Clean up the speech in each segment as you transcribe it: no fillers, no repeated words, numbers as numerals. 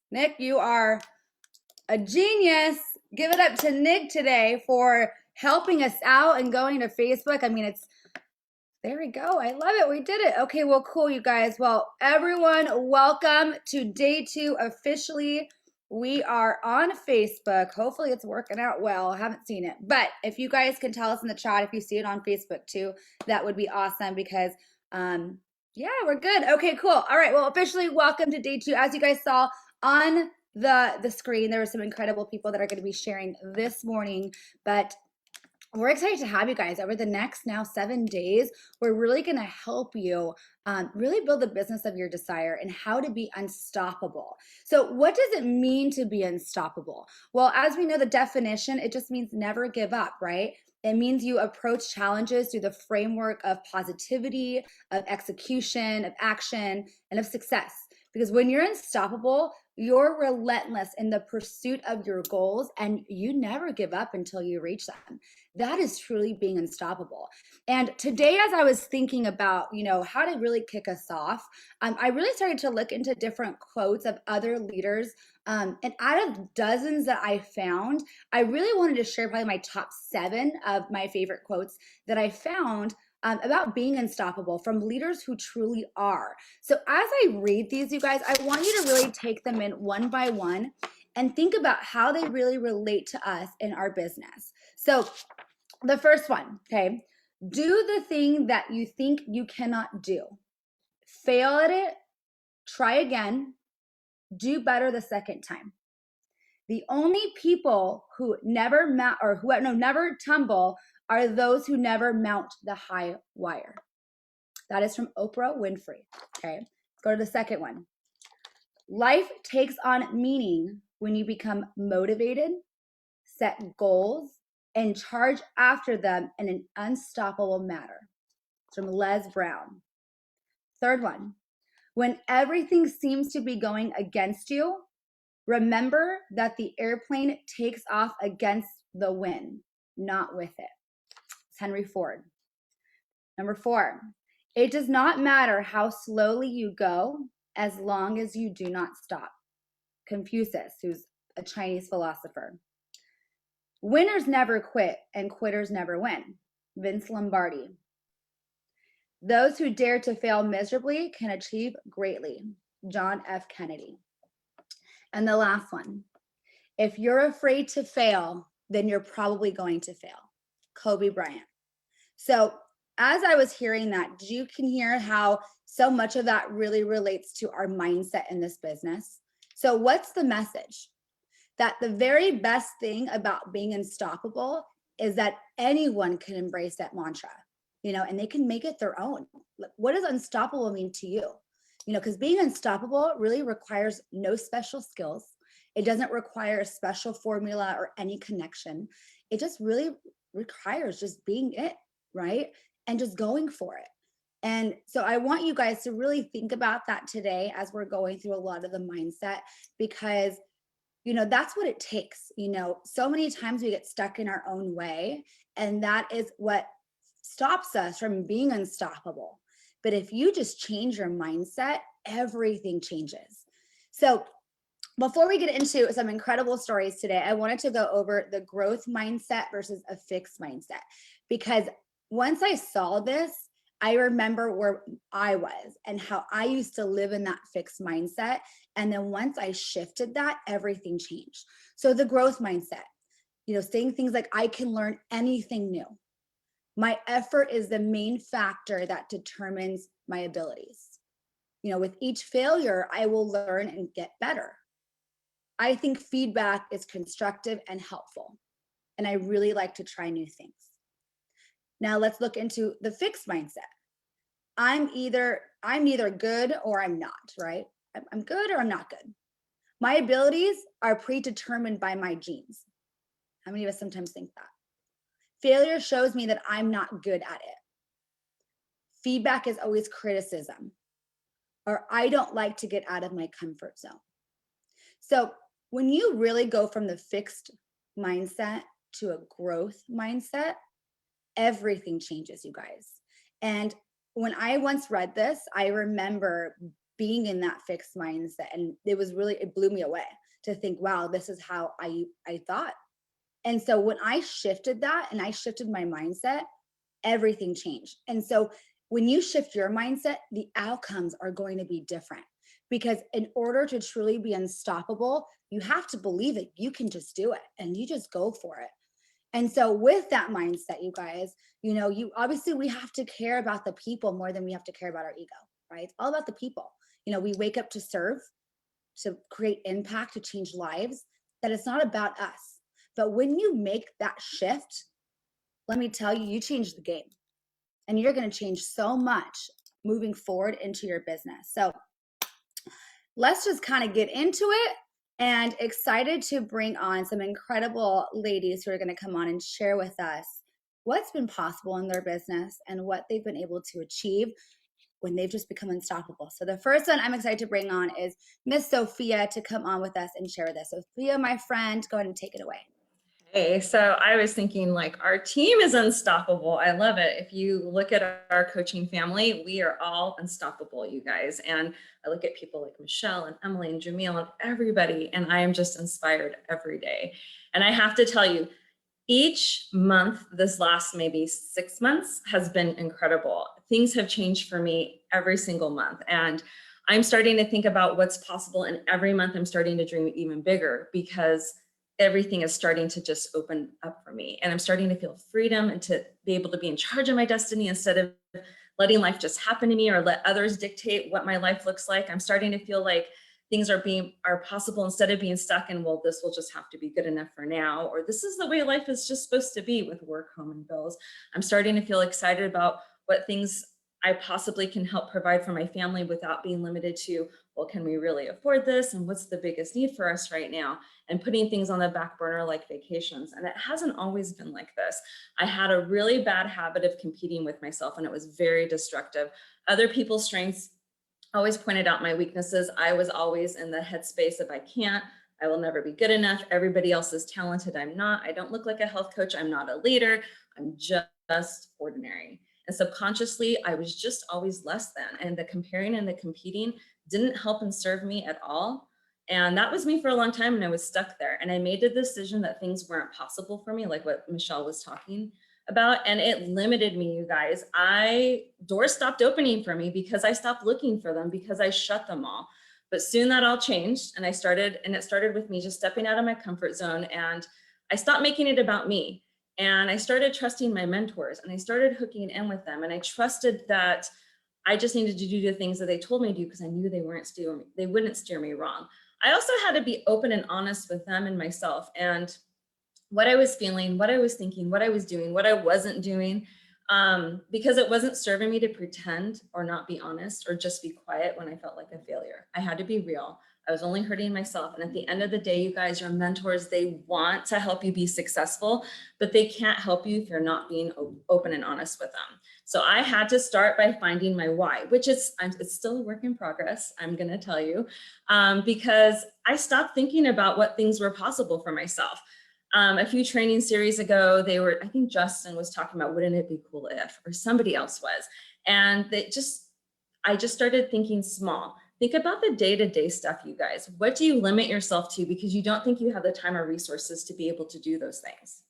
Nick, you are a genius. Give it up to Nick today for helping us out and going to Facebook. I mean, there we go. I love it. We did it. Okay, well, cool, you guys. Well, everyone, welcome to day 2 officially. We are on Facebook. Hopefully, it's working out well. I haven't seen it. But if you guys can tell us in the chat if you see it on Facebook too, that would be awesome because, yeah, we're good. Okay, cool. All right, well, officially, welcome to day 2. As you guys saw on the screen, there were some incredible people that are going to be sharing this morning. But we're excited to have you guys over the next now 7 days. We're really going to help you really build the business of your desire and how to be unstoppable. So what does it mean to be unstoppable? Well, as we know the definition, it just means never give up, right? It means you approach challenges through the framework of positivity, of execution, of action, and of success. Because when you're unstoppable, you're relentless in the pursuit of your goals and you never give up until you reach them. That is truly being unstoppable. And today, as I was thinking about, how to really kick us off, I really started to look into different quotes of other leaders. And out of dozens that I found, I really wanted to share probably my top 7 of my favorite quotes that I found about being unstoppable from leaders who truly are. So as I read these, you guys, I want you to really take them in one by one and think about how they really relate to us in our business. So the first one, okay, do the thing that you think you cannot do. Fail at it, try again, do better the second time. The only people who never never tumble are those who never mount the high wire. That is from Oprah Winfrey. Okay, let's go to the second one. Life takes on meaning when you become motivated, set goals, and charge after them in an unstoppable manner. It's from Les Brown. Third one, when everything seems to be going against you, remember that the airplane takes off against the wind, not with it. It's Henry Ford. Number 4, it does not matter how slowly you go as long as you do not stop. Confucius, who's a Chinese philosopher. Winners never quit and quitters never win. Vince Lombardi. Those who dare to fail miserably can achieve greatly. John F. Kennedy. And the last one. If you're afraid to fail, then you're probably going to fail. Kobe Bryant. So as I was hearing that, you can hear how so much of that really relates to our mindset in this business. So what's the message? That the very best thing about being unstoppable is that anyone can embrace that mantra, and they can make it their own. What does unstoppable mean to you? Because being unstoppable really requires no special skills. It doesn't require a special formula or any connection. It just really requires just being it, right? And just going for it. And so I want you guys to really think about that today as we're going through a lot of the mindset, because that's what it takes. So many times we get stuck in our own way, and that is what stops us from being unstoppable. But if you just change your mindset, everything changes. So before we get into some incredible stories today, I wanted to go over the growth mindset versus a fixed mindset, because once I saw this, I remember where I was and how I used to live in that fixed mindset. And then once I shifted that, everything changed. So the growth mindset, saying things like, I can learn anything new. My effort is the main factor that determines my abilities. With each failure, I will learn and get better. I think feedback is constructive and helpful, and I really like to try new things. Now let's look into the fixed mindset. I'm either good or I'm not, right? I'm good or I'm not good. My abilities are predetermined by my genes. How many of us sometimes think that? Failure shows me that I'm not good at it. Feedback is always criticism, or I don't like to get out of my comfort zone. So when you really go from the fixed mindset to a growth mindset, everything changes, you guys. And when I once read this, I remember being in that fixed mindset. And it blew me away to think, wow, this is how I thought. And so when I shifted that and I shifted my mindset, everything changed. And so when you shift your mindset, the outcomes are going to be different, because in order to truly be unstoppable, you have to believe it. You can just do it and you just go for it. And so with that mindset, you guys, you obviously, we have to care about the people more than we have to care about our ego, right? It's all about the people. We wake up to serve, to create impact, to change lives, that it's not about us. But when you make that shift, let me tell you, you change the game, and you're going to change so much moving forward into your business. So let's just kind of get into it, and excited to bring on some incredible ladies who are going to come on and share with us what's been possible in their business and what they've been able to achieve when they've just become unstoppable. So the first one I'm excited to bring on is Miss Sophia to come on with us and share this. Sophia, my friend, go ahead and take it away. Hey, so I was thinking, like, our team is unstoppable. I love it. If you look at our coaching family, we are all unstoppable, you guys. And I look at people like Michelle and Emily and Jamil and everybody, and I am just inspired every day. And I have to tell you, each month, this last maybe 6 months, has been incredible. Things have changed for me every single month. And I'm starting to think about what's possible. And every month I'm starting to dream even bigger, because everything is starting to just open up for me. And I'm starting to feel freedom and to be able to be in charge of my destiny instead of letting life just happen to me or let others dictate what my life looks like. I'm starting to feel like things are possible instead of being stuck in, well, this will just have to be good enough for now, or this is the way life is just supposed to be with work, home, and bills. I'm starting to feel excited about what things I possibly can help provide for my family without being limited to, well, can we really afford this? And what's the biggest need for us right now? And putting things on the back burner like vacations. And it hasn't always been like this. I had a really bad habit of competing with myself, and it was very destructive. Other people's strengths always pointed out my weaknesses. I was always in the headspace of, I can't, I will never be good enough. Everybody else is talented. I'm not. I don't look like a health coach. I'm not a leader. I'm just ordinary. And subconsciously, I was just always less than. And the comparing and the competing didn't help and serve me at all. And that was me for a long time, and I was stuck there. And I made the decision that things weren't possible for me, like what Michelle was talking about, and it limited me, you guys. Doors stopped opening for me because I stopped looking for them, because I shut them all. But soon that all changed, and it started with me just stepping out of my comfort zone, and I stopped making it about me. And I started trusting my mentors, and I started hooking in with them, and I trusted that I just needed to do the things that they told me to do, because I knew they wouldn't steer me wrong. I also had to be open and honest with them and myself, and what I was feeling, what I was thinking, what I was doing, what I wasn't doing, because it wasn't serving me to pretend or not be honest or just be quiet when I felt like a failure. I had to be real. I was only hurting myself. And at the end of the day, you guys, your mentors, they want to help you be successful, but they can't help you if you're not being open and honest with them. So I had to start by finding my why, which it's still a work in progress, I'm going to tell you, because I stopped thinking about what things were possible for myself. A few training series ago, I think Justin was talking about, wouldn't it be cool if, or somebody else was. And I just started thinking small. Think about the day-to-day stuff, you guys. What do you limit yourself to because you don't think you have the time or resources to be able to do those things?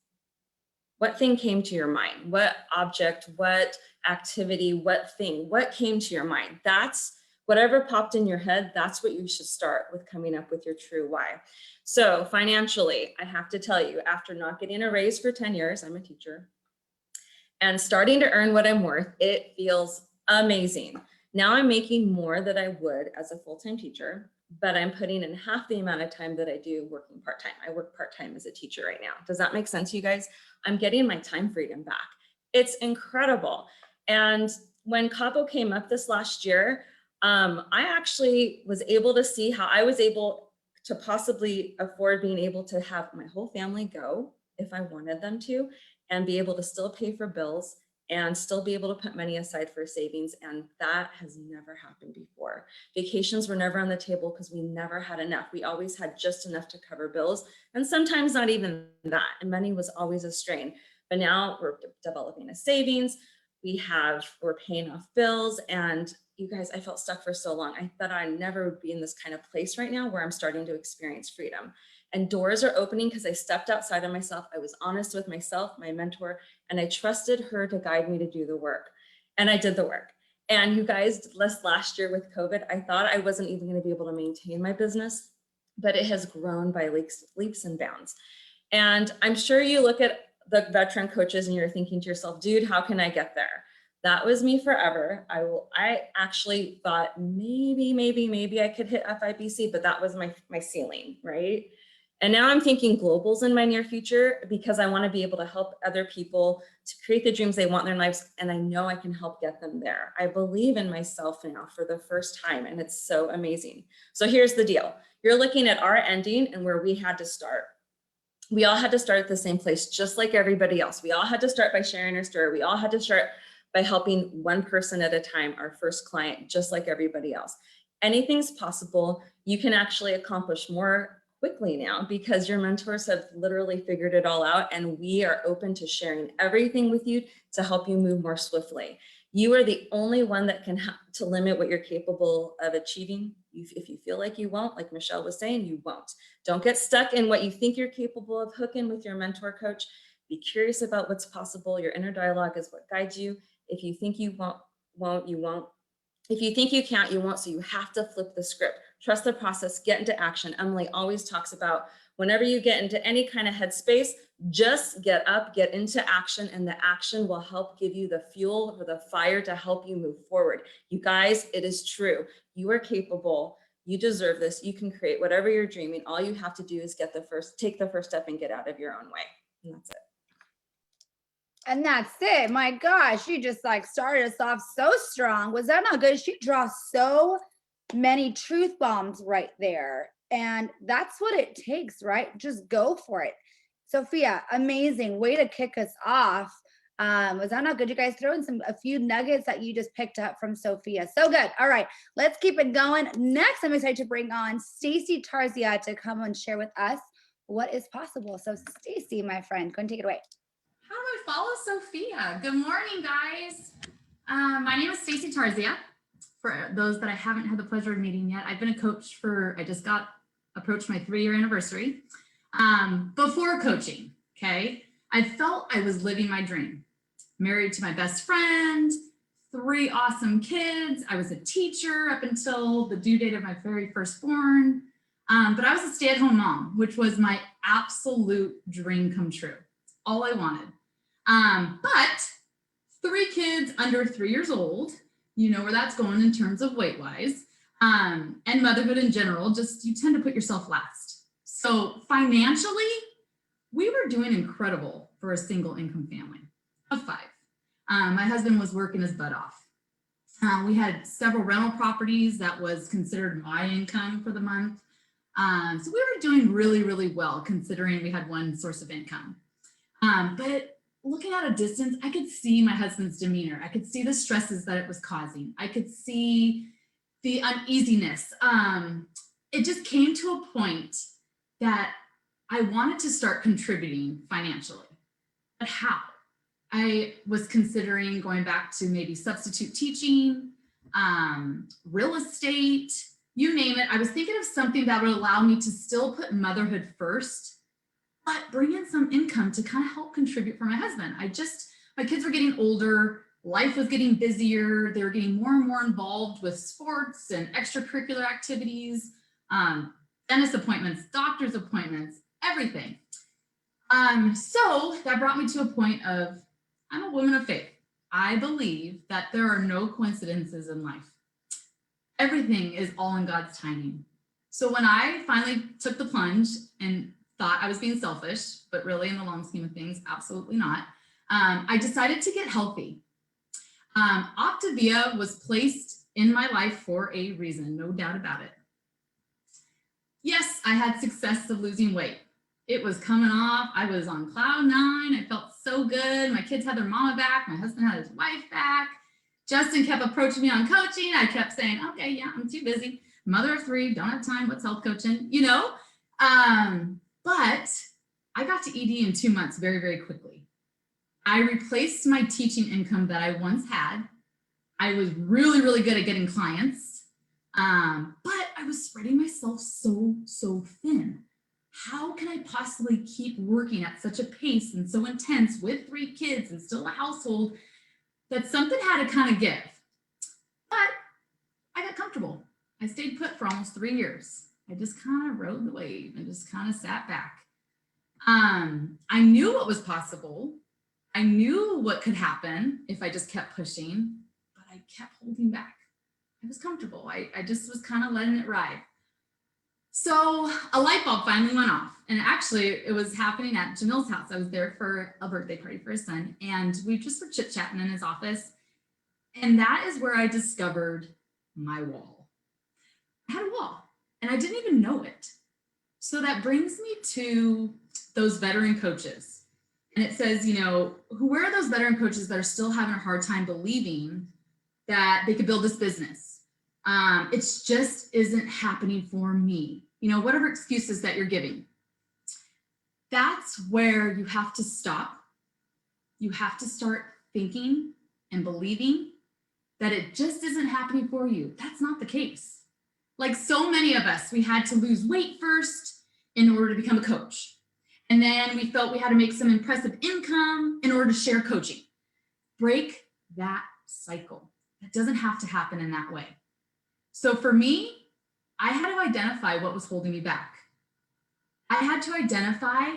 What thing came to your mind? What object, what activity, what thing, what came to your mind? That's whatever popped in your head. That's what you should start with, coming up with your true why. So financially, I have to tell you, after not getting a raise for 10 years, I'm a teacher, and starting to earn what I'm worth, it feels amazing. Now I'm making more than I would as a full-time teacher, but I'm putting in half the amount of time that I do working part-time. I work part-time as a teacher right now. Does that make sense, you guys? I'm getting my time freedom back. It's incredible. And when Capo came up this last year, I actually was able to see how I was able to possibly afford being able to have my whole family go if I wanted them to, and be able to still pay for bills and still be able to put money aside for savings. And that has never happened before. Vacations were never on the table because we never had enough. We always had just enough to cover bills, and sometimes not even that. And money was always a strain. But now we're developing a savings. We're paying off bills, and you guys, I felt stuck for so long. I thought I'd never be in this kind of place right now where I'm starting to experience freedom. And doors are opening because I stepped outside of myself. I was honest with myself, my mentor, and I trusted her to guide me to do the work. And I did the work. And you guys, last year with COVID, I thought I wasn't even going to be able to maintain my business, but it has grown by leaps and bounds. And I'm sure you look at the veteran coaches and you're thinking to yourself, dude, how can I get there? That was me forever. I actually thought maybe I could hit FIBC, but that was my ceiling, right? And now I'm thinking globals in my near future because I want to be able to help other people to create the dreams they want in their lives. And I know I can help get them there. I believe in myself now for the first time, and it's so amazing. So here's the deal. You're looking at our ending and where we had to start. We all had to start at the same place, just like everybody else. We all had to start by sharing our story. We all had to start by helping one person at a time, our first client, just like everybody else. Anything's possible. You can actually accomplish more quickly now because your mentors have literally figured it all out, and we are open to sharing everything with you to help you move more swiftly. You are the only one that can to limit what you're capable of achieving. If you feel like you won't, like Michelle was saying, you won't. Don't get stuck in what you think you're capable of. Hook in with your mentor coach. Be curious about what's possible. Your inner dialogue is what guides you. If you think you won't, you won't. If you think you can't, you won't. So you have to flip the script. Trust the process, get into action. Emily always talks about whenever you get into any kind of headspace, just get up, get into action, and the action will help give you the fuel or the fire to help you move forward. You guys, it is true. You are capable. You deserve this. You can create whatever you're dreaming. All you have to do is take the first step and get out of your own way. And that's it. And that's it. My gosh, she just like started us off so strong. Was that not good? She draws so many truth bombs right there. And that's what it takes, right? Just go for it. Sophia, amazing way to kick us off. Was that not good? You guys throw in a few nuggets that you just picked up from Sophia. So good. All right, let's keep it going. Next, I'm excited to bring on Stacey Tarzia to come and share with us what is possible. So Stacey, my friend, go and take it away. How do I follow Sophia? Good morning, guys. My name is Stacey Tarzia. For those that I haven't had the pleasure of meeting yet, I've been a coach I just approached my 3-year anniversary. Before coaching, okay, I felt I was living my dream. Married to my best friend, 3 awesome kids. I was a teacher up until the due date of my very firstborn. But I was a stay-at-home mom, which was my absolute dream come true. All I wanted. But 3 kids under 3 years old, you know where that's going in terms of weight wise, and motherhood in general, just you tend to put yourself last. So financially, we were doing incredible for a single income family of 5. My husband was working his butt off. We had several rental properties that was considered my income for the month. So we were doing really, really well considering we had one source of income. But looking at a distance, I could see my husband's demeanor. I could see the stresses that it was causing. I could see the uneasiness. It just came to a point that I wanted to start contributing financially. But how? I was considering going back to maybe substitute teaching, real estate, you name it. I was thinking of something that would allow me to still put motherhood first, but bring in some income to kind of help contribute for my husband. My kids were getting older, life was getting busier, they were getting more and more involved with sports and extracurricular activities, dentist appointments, doctor's appointments, everything. So that brought me to a point of, I'm a woman of faith. I believe that there are no coincidences in life. Everything is all in God's timing. So when I finally took the plunge and thought I was being selfish, but really in the long scheme of things, absolutely not. I decided to get healthy. Optavia was placed in my life for a reason, no doubt about it. Yes, I had success of losing weight. It was coming off. I was on cloud 9. I felt so good. My kids had their mama back. My husband had his wife back. Justin kept approaching me on coaching. I kept saying, okay, yeah, I'm too busy. Mother of 3, don't have time. What's health coaching? You know? But I got to ED in 2 months very, very quickly. I replaced my teaching income that I once had. I was really, really good at getting clients, but I was spreading myself so thin. How can I possibly keep working at such a pace and so intense with 3 kids and still a household, that something had to kind of give? But I got comfortable. I stayed put for almost 3 years. I just kind of rode the wave and just kind of sat back. I knew what was possible. I knew what could happen if I just kept pushing, but I kept holding back. I was comfortable. I just was kind of letting it ride. So a light bulb finally went off. And actually, it was happening at Jamil's house. I was there for a birthday party for his son, and we just were chit-chatting in his office. And that is where I discovered my wall. I had a wall, and I didn't even know it. So that brings me to those veteran coaches. And it says, you know, where are those veteran coaches that are still having a hard time believing that they could build this business? It's just isn't happening for me. You know, whatever excuses that you're giving. That's where you have to stop. You have to start thinking and believing that it just isn't happening for you. That's not the case. Like so many of us, we had to lose weight first in order to become a coach. And then we felt we had to make some impressive income in order to share coaching. Break that cycle. It doesn't have to happen in that way. So for me, I had to identify what was holding me back. I had to identify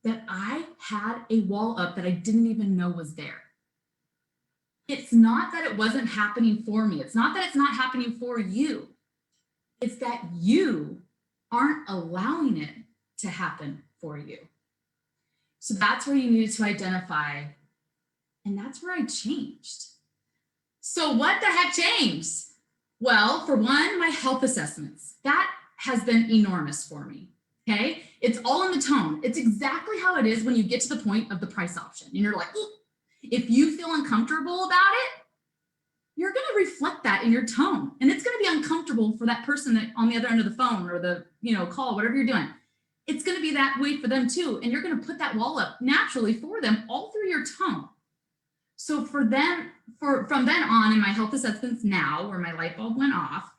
that I had a wall up that I didn't even know was there. It's not that it wasn't happening for me. It's not that it's not happening for you. It's that you aren't allowing it to happen for you. So that's where you needed to identify, and that's where I changed. So what the heck changed? Well, for one, my health assessments. That has been enormous for me, okay? It's all in the tone. It's exactly how it is when you get to the point of the price option. And you're like, ooh. If you feel uncomfortable about it, you're gonna reflect that in your tone. And it's gonna be uncomfortable for that person that on the other end of the phone or the call, whatever you're doing. It's gonna be that way for them too. And you're gonna put that wall up naturally for them all through your tone. So for them, from then on in my health assessments now, where my light bulb went off,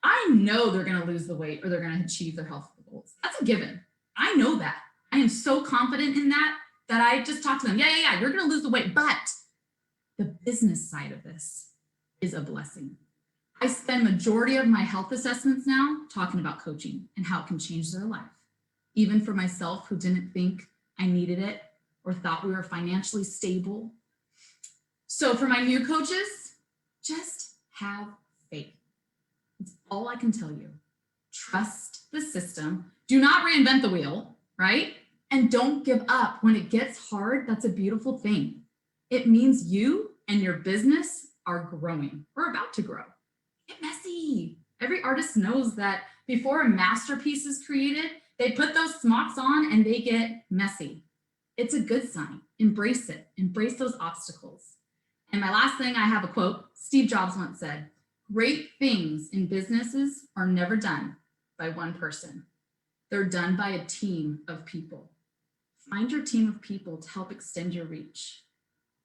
I know they're gonna lose the weight or they're gonna achieve their health goals. That's a given. I know that. I am so confident in that I just talk to them. Yeah, you're gonna lose the weight, but the business side of this is a blessing. I spend majority of my health assessments now talking about coaching and how it can change their life. Even for myself who didn't think I needed it or thought we were financially stable. So for my new coaches, just have faith. It's all I can tell you. Trust the system. Do not reinvent the wheel, right? And don't give up. When it gets hard, that's a beautiful thing. It means you and your business are growing or about to grow. Get messy. Every artist knows that before a masterpiece is created, they put those smocks on and they get messy. It's a good sign. Embrace it. Embrace those obstacles. And my last thing, I have a quote. Steve Jobs once said, "Great things in businesses are never done by one person. They're done by a team of people." Find your team of people to help extend your reach.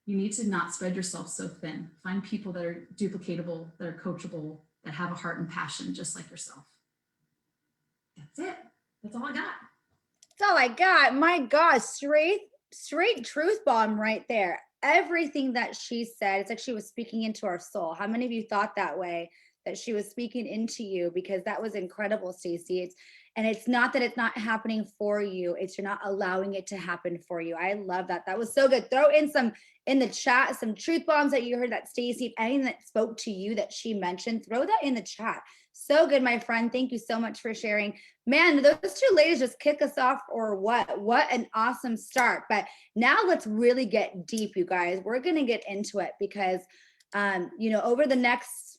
You need to not spread yourself so thin. Find people that are duplicatable, that are coachable, that have a heart and passion just like yourself. That's it. That's all I got. That's all I got. My gosh, straight truth bomb right there. Everything that she said, it's like she was speaking into our soul. How many of you thought that way, that she was speaking into you? Because that was incredible, Stacey. And it's not that it's not happening for you. It's you're not allowing it to happen for you. I love that. That was so good. Throw in some in the chat, some truth bombs that you heard that Stacey, anything that spoke to you that she mentioned, throw that in the chat. So good, my friend. Thank you so much for sharing. Man, those two ladies just kick us off or what? What an awesome start. But now let's really get deep, you guys. We're going to get into it because, over the next,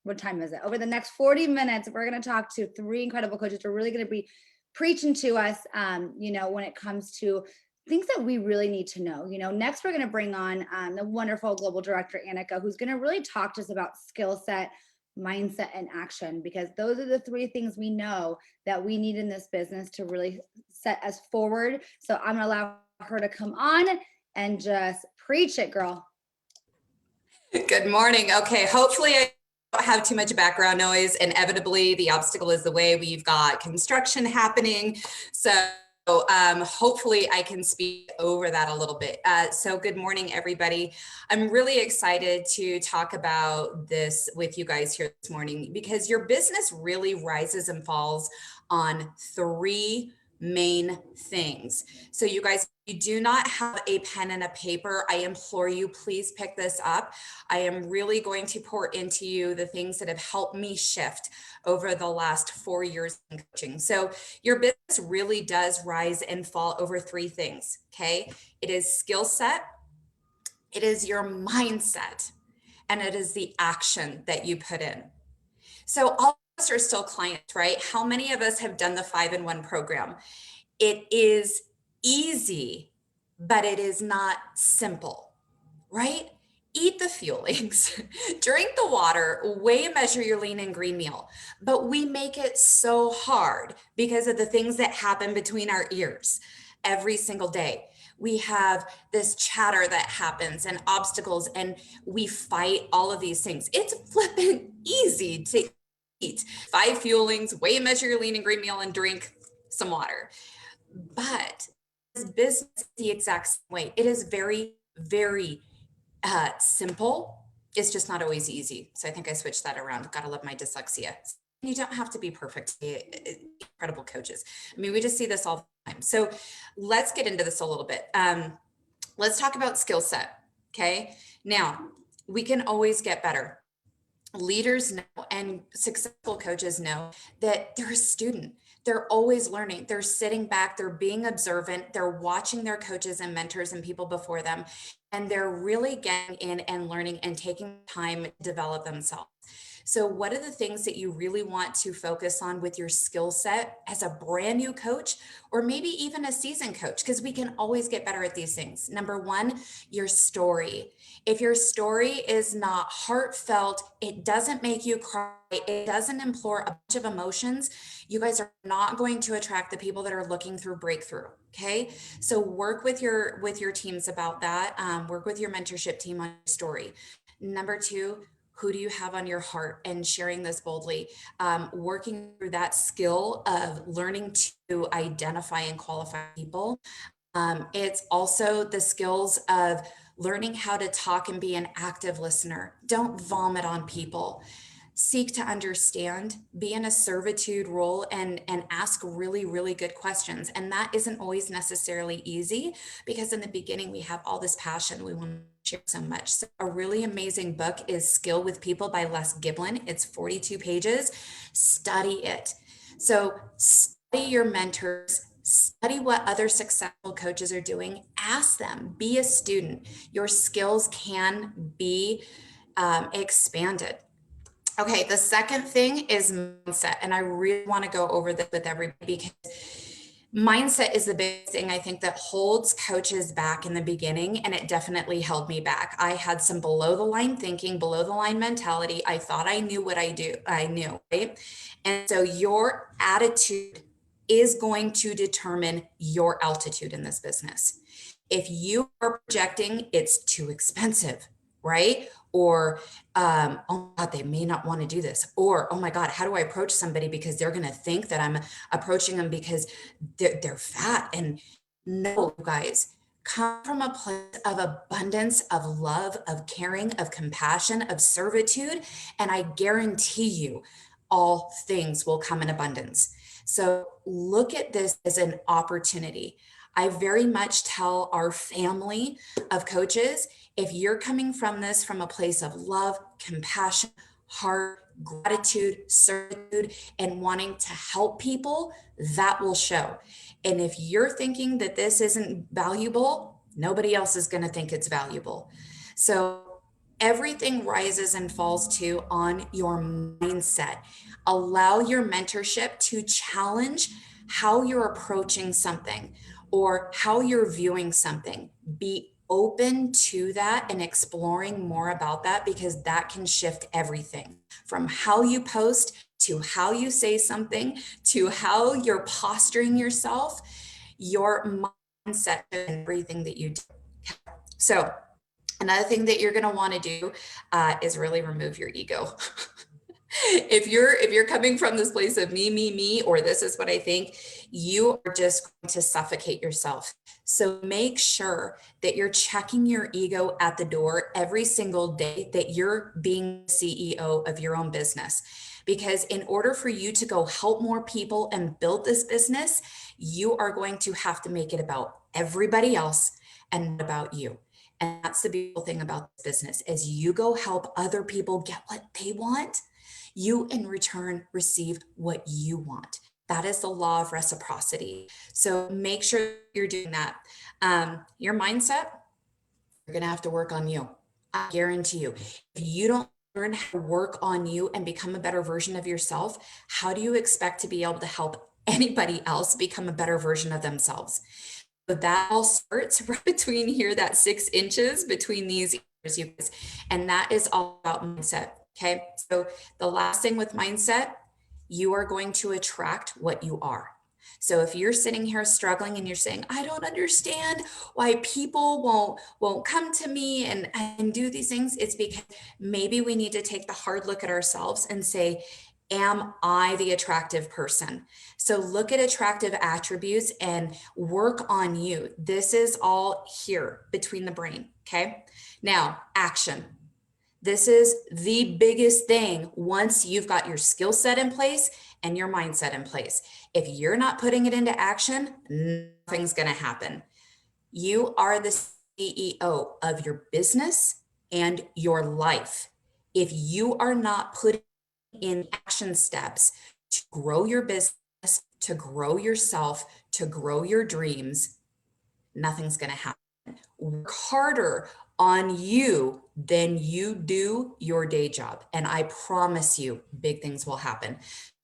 what time is it? Over the next 40 minutes, we're going to talk to 3 incredible coaches. We're really going to be preaching to us, when it comes to things that we really need to know. Next, we're going to bring on the wonderful global director, Annika, who's going to really talk to us about skill set, mindset, and action, because those are the 3 things we know that we need in this business to really set us forward. So I'm going to allow her to come on and just preach it, girl. Good morning. Okay, hopefully I don't have too much background noise. Inevitably, the obstacle is the way. We've got construction happening. So hopefully I can speak over that a little bit. So good morning, everybody. I'm really excited to talk about this with you guys here this morning because your business really rises and falls on three main things. So you guys, if you do not have a pen and a paper, I implore you, please pick this up. I am really going to pour into you the things that have helped me shift over the last 4 years in coaching. So your business really does rise and fall over three things, okay? It is skill set, it is your mindset, and it is the action that you put in. So all of us are still clients, right? How many of us have done the 5-in-1 program? It is easy, but it is not simple, right? Eat the fuelings, drink the water, weigh and measure your lean and green meal. But we make it so hard because of the things that happen between our ears every single day. We have this chatter that happens and obstacles, and we fight all of these things. It's flipping easy to eat 5 fuelings, weigh and measure your lean and green meal, and drink some water. But this business is the exact same way. It is very, very simple. It's just not always easy. So I think I switched that around. Gotta love my dyslexia. You don't have to be perfect to be incredible coaches. I mean, we just see this all the time. So let's get into this a little bit. Let's talk about skill set. Okay. Now, we can always get better. Leaders know and successful coaches know that they're a student. They're always learning. They're sitting back, they're being observant, they're watching their coaches and mentors and people before them, and they're really getting in and learning and taking time to develop themselves. So what are the things that you really want to focus on with your skill set as a brand new coach, or maybe even a seasoned coach? Because we can always get better at these things. Number one, your story. If your story is not heartfelt, it doesn't make you cry, it doesn't implore a bunch of emotions, you guys are not going to attract the people that are looking through breakthrough. Okay. So work with your teams about that. Work with your mentorship team on your story. Number two, who do you have on your heart, and sharing this boldly, working through that skill of learning to identify and qualify people. It's also the skills of learning how to talk and be an active listener. Don't vomit on people. Seek to understand, be in a servitude role, and ask really, really good questions. And that isn't always necessarily easy because in the beginning we have all this passion. We want to share so much. So a really amazing book is Skill with People by Les Giblin. It's 42 pages. Study it. So study your mentors, study what other successful coaches are doing. Ask them, be a student. Your skills can be expanded. Okay, the second thing is mindset. And I really want to go over this with everybody because mindset is the biggest thing I think that holds coaches back in the beginning. And it definitely held me back. I had some below the line thinking, below the line mentality. I thought I knew what I knew, right? And so your attitude is going to determine your altitude in this business. If you are projecting it's too expensive, right? Or, oh my God, they may not want to do this. Or, oh my God, how do I approach somebody because they're going to think that I'm approaching them because they're fat? And no, you guys, come from a place of abundance, of love, of caring, of compassion, of servitude. And I guarantee you all things will come in abundance. So look at this as an opportunity. I very much tell our family of coaches, if you're coming from this from a place of love, compassion, heart, gratitude, servitude, and wanting to help people, that will show. And if you're thinking that this isn't valuable, nobody else is going to think it's valuable. So everything rises and falls too on your mindset. Allow your mentorship to challenge how you're approaching something or how you're viewing something. Be open to that and exploring more about that, because that can shift everything from how you post to how you say something to how you're posturing yourself, your mindset and everything that you do. So Another thing that you're going to want to do is really remove your ego. If you're coming from this place of me, or this is what I think, you are just going to suffocate yourself. So make sure that you're checking your ego at the door every single day, that you're being CEO of your own business. Because in order for you to go help more people and build this business, you are going to have to make it about everybody else and not about you. And that's the beautiful thing about this business, is you go help other people get what they want, you in return receive what you want. That is the law of reciprocity. So make sure you're doing that. Your mindset, you're going to have to work on you. I guarantee you. If you don't learn how to work on you and become a better version of yourself, how do you expect to be able to help anybody else become a better version of themselves? So that all starts right between here, that 6 inches between these ears, you guys. And that is all about mindset. Okay. So the last thing with mindset, you are going to attract what you are. So if you're sitting here struggling and you're saying, I don't understand why people won't come to me and do these things, it's because maybe we need to take the hard look at ourselves and say, am I the attractive person? So look at attractive attributes and work on you. This is all here between the brain. Okay. Now, action. This is the biggest thing once you've got your skill set in place and your mindset in place. If you're not putting it into action, nothing's going to happen. You are the CEO of your business and your life. If you are not putting in action steps to grow your business, to grow yourself, to grow your dreams, nothing's going to happen. Work harder on you than you do your day job. And I promise you, big things will happen.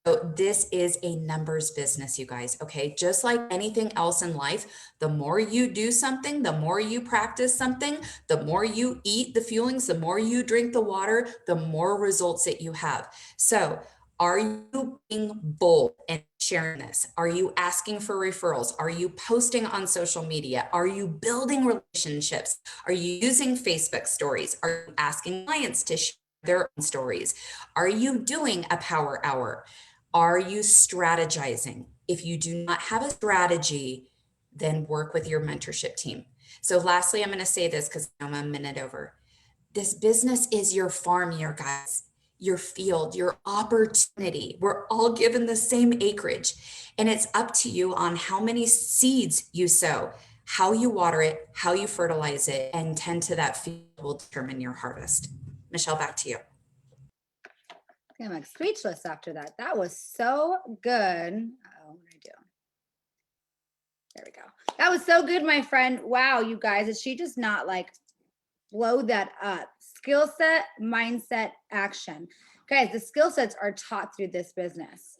So this is a numbers business, you guys. Okay. Just like anything else in life, the more you do something, the more you practice something, the more you eat the fuelings, the more you drink the water, the more results that you have. So are you being bold and sharing this? Are you asking for referrals? Are you posting on social media? Are you building relationships? Are you using Facebook stories? Are you asking clients to share their own stories? Are you doing a power hour? Are you strategizing? If you do not have a strategy, then work with your mentorship team. So lastly, I'm going to say this because I'm a minute over. This business is your farm, your guys, your field, your opportunity. We're all given the same acreage, and it's up to you on how many seeds you sow, how you water it, how you fertilize it, and tend to that field will determine your harvest. Michelle, back to you. I'm like speechless after that. That was so good. Oh, what did I do? There we go. That was so good, my friend. Wow, you guys, is she just not like blow that up? Skill set, mindset, action. Guys, the skill sets are taught through this business.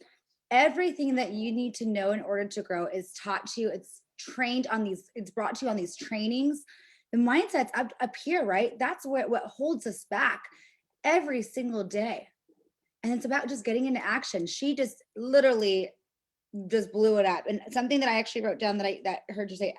Everything that you need to know in order to grow is taught to you. It's trained on these, it's brought to you on these trainings. The mindset's up here, right? That's what holds us back every single day. And it's about just getting into action. She just literally just blew it up. And something that I actually wrote down that I heard you say,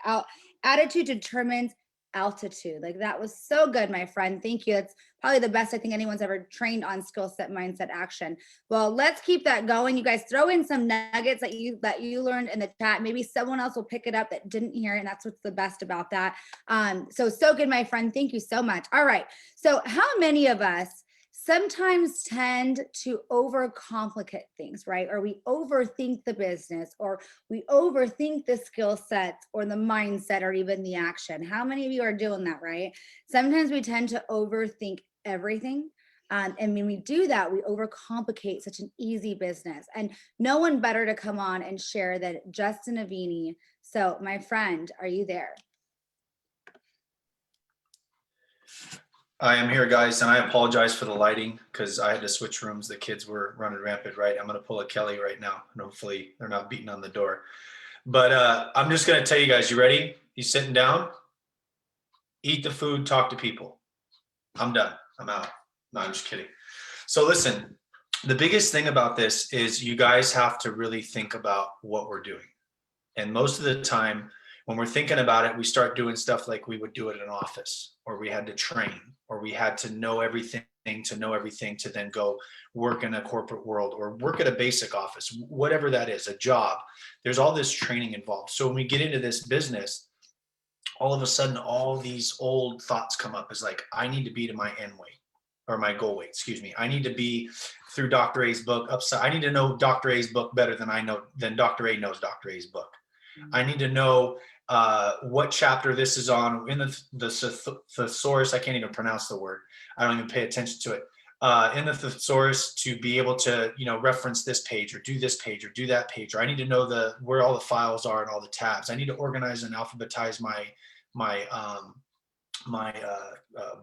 attitude determines altitude. Like that was so good, my friend. Thank you. That's probably the best I think anyone's ever trained on skill set, mindset, action. Well, let's keep that going. You guys throw in some nuggets that you learned in the chat. Maybe someone else will pick it up that didn't hear it. And that's what's the best about that. So good, my friend. Thank you so much. All right. So how many of us sometimes tend to overcomplicate things, right? Or we overthink the business, or we overthink the skill sets or the mindset or even the action. How many of you are doing that, right? Sometimes we tend to overthink everything. And when we do that, we overcomplicate such an easy business. And no one better to come on and share than Justin Avini. So my friend, are you there? I am here, guys, and I apologize for the lighting because I had to switch rooms. The kids were running rampant, right? I'm going to pull a Kelly right now, and hopefully they're not beating on the door. But I'm just going to tell you guys, you ready? You sitting down? Eat the food, talk to people. I'm done. I'm out. No, I'm just kidding. So listen, the biggest thing about this is you guys have to really think about what we're doing. And most of the time, When we're thinking about it, we start doing stuff like we would do it in an office, or we had to train, or we had to know everything to then go work in a corporate world or work at a basic office, whatever that is, a job. There's all this training involved. So when we get into this business, all of a sudden, all these old thoughts come up as like, I need to be to my end weight or my goal weight, excuse me. I need to be through Dr. A's book upside. I need to know Dr. A's book better than Dr. A knows Dr. A's book. I need to know what chapter this is on in the thesaurus. I can't even pronounce the word. I don't even pay attention to it. In the thesaurus to be able to, reference this page or do this page or do that page, or I need to know where all the files are and all the tabs. I need to organize and alphabetize my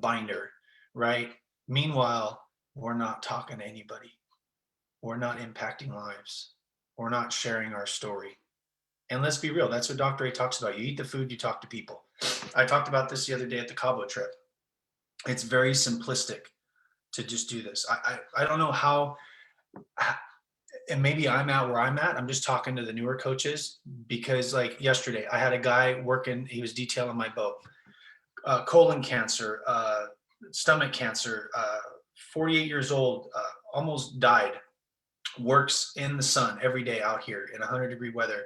binder, right? Meanwhile, we're not talking to anybody. We're not impacting lives. We're not sharing our story. And let's be real, that's what Dr. A talks about. You eat the food, you talk to people. I talked about this the other day at the Cabo trip. It's very simplistic to just do this. I don't know how, and maybe I'm at where I'm at. I'm just talking to the newer coaches because like yesterday, I had a guy working, he was detailing my boat, colon cancer, stomach cancer, 48 years old, almost died, works in the sun every day out here in 100-degree weather.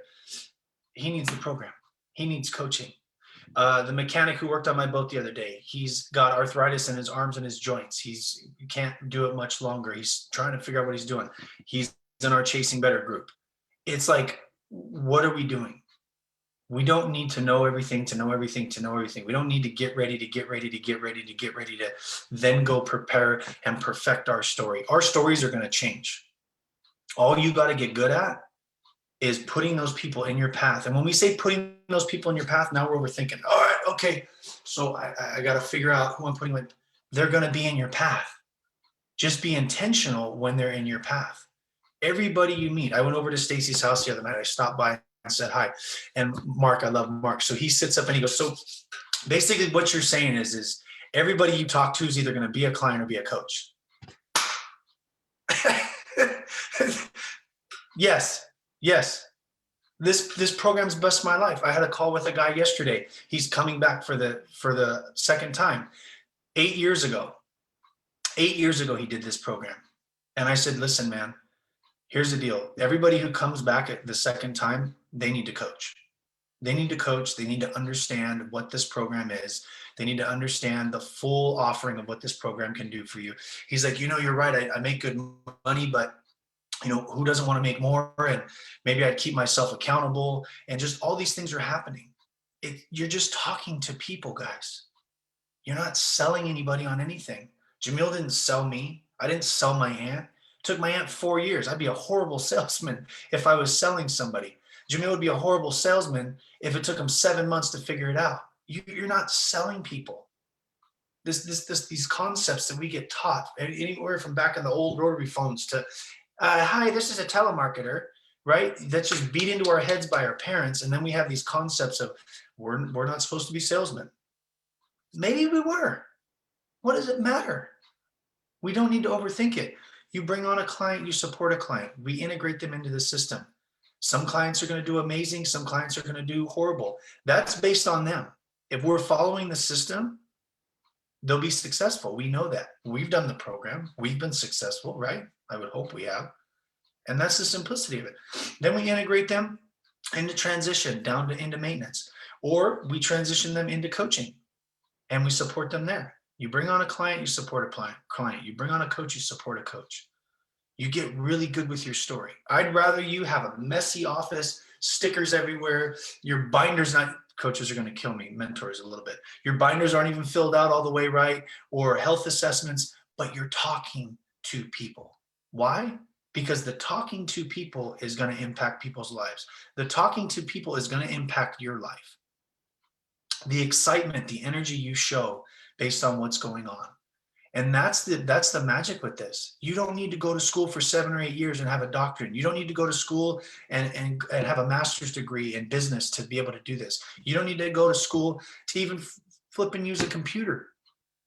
He needs the program. He needs coaching. The mechanic who worked on my boat the other day, he's got arthritis in his arms and his joints. He can't do it much longer. He's trying to figure out what he's doing. He's in our Chasing Better group. It's like, what are we doing? We don't need to know everything to know everything to know everything. We don't need to get ready to then go prepare and perfect our story. Our stories are going to change. All you got to get good at is putting those people in your path. And when we say putting those people in your path, now we're overthinking. All right, okay. So I got to figure out who I'm putting with. They're going to be in your path. Just be intentional when they're in your path. Everybody you meet. I went over to Stacy's house the other night. I stopped by and said hi. And Mark, I love Mark. So he sits up and he goes, so basically what you're saying is everybody you talk to is either going to be a client or be a coach. Yes. This program's blessed my life. I had a call with a guy yesterday. He's coming back for the second time. 8 years ago he did this program. And I said, listen, man, here's the deal. Everybody who comes back at the second time, they need to coach. They need to coach. They need to understand what this program is. They need to understand the full offering of what this program can do for you. He's like, you're right. I make good money, but who doesn't want to make more? And maybe I'd keep myself accountable. And just all these things are happening. You're just talking to people, guys. You're not selling anybody on anything. Jamil didn't sell me. I didn't sell my aunt. It took my aunt 4 years. I'd be a horrible salesman if I was selling somebody. Jamil would be a horrible salesman if it took him 7 months to figure it out. You're not selling people. These concepts that we get taught, anywhere from back in the old rotary phones to hi, this is a telemarketer, right? That's just beat into our heads by our parents. And then we have these concepts of we're not supposed to be salesmen. Maybe we were. What does it matter? We don't need to overthink it. You bring on a client, you support a client. We integrate them into the system. Some clients are going to do amazing. Some clients are going to do horrible. That's based on them. If we're following the system, they'll be successful. We know that. We've done the program. We've been successful, right? I would hope we have. And that's the simplicity of it. Then we integrate them into transition down into maintenance, or we transition them into coaching and we support them there. You bring on a client, you support a client. You bring on a coach, you support a coach. You get really good with your story. I'd rather you have a messy office, stickers everywhere. Your binders coaches are going to kill me, mentors a little bit. Your binders aren't even filled out all the way right, or health assessments, but you're talking to people. Why? Because the talking to people is going to impact people's lives. The talking to people is going to impact your life. The excitement, the energy you show based on what's going on. And that's the magic with this. You don't need to go to school for 7 or 8 years and have a doctorate. You don't need to go to school and have a master's degree in business to be able to do this. You don't need to go to school to even flip and use a computer.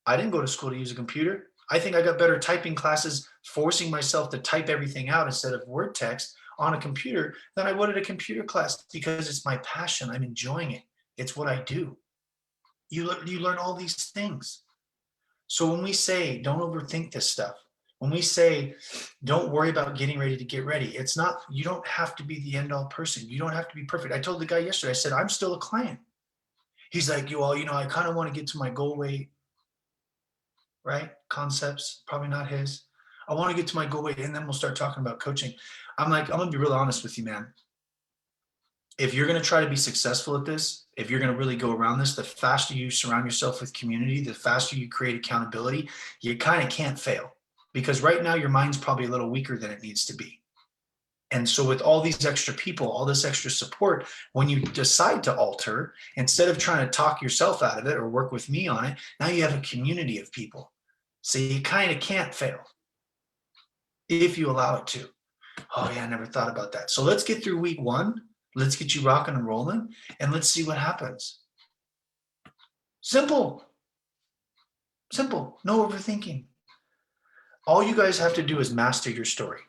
I didn't go to school to use a computer. I think I got better typing classes forcing myself to type everything out instead of word text on a computer than I would at a computer class, because it's my passion. I'm enjoying it. It's what I do. You learn all these things. So when we say don't overthink this stuff, when we say don't worry about getting ready to get ready, it's not, you don't have to be the end all person. You don't have to be perfect. I told the guy yesterday, I said, I'm still a client. He's like, well, I kind of want to get to my goal weight, right? Concepts, probably not his. I want to get to my goal weight and then we'll start talking about coaching. I'm like, I'm gonna be real honest with you, man. If you're going to try to be successful at this, if you're going to really go around this, the faster you surround yourself with community, the faster you create accountability, you kind of can't fail, because right now your mind's probably a little weaker than it needs to be. And so with all these extra people, all this extra support, when you decide to alter, instead of trying to talk yourself out of it or work with me on it, now you have a community of people. So you kind of can't fail if you allow it to. Oh yeah, I never thought about that. So let's get through week 1. Let's get you rocking and rolling, and let's see what happens. Simple. Simple. No overthinking. All you guys have to do is master your story.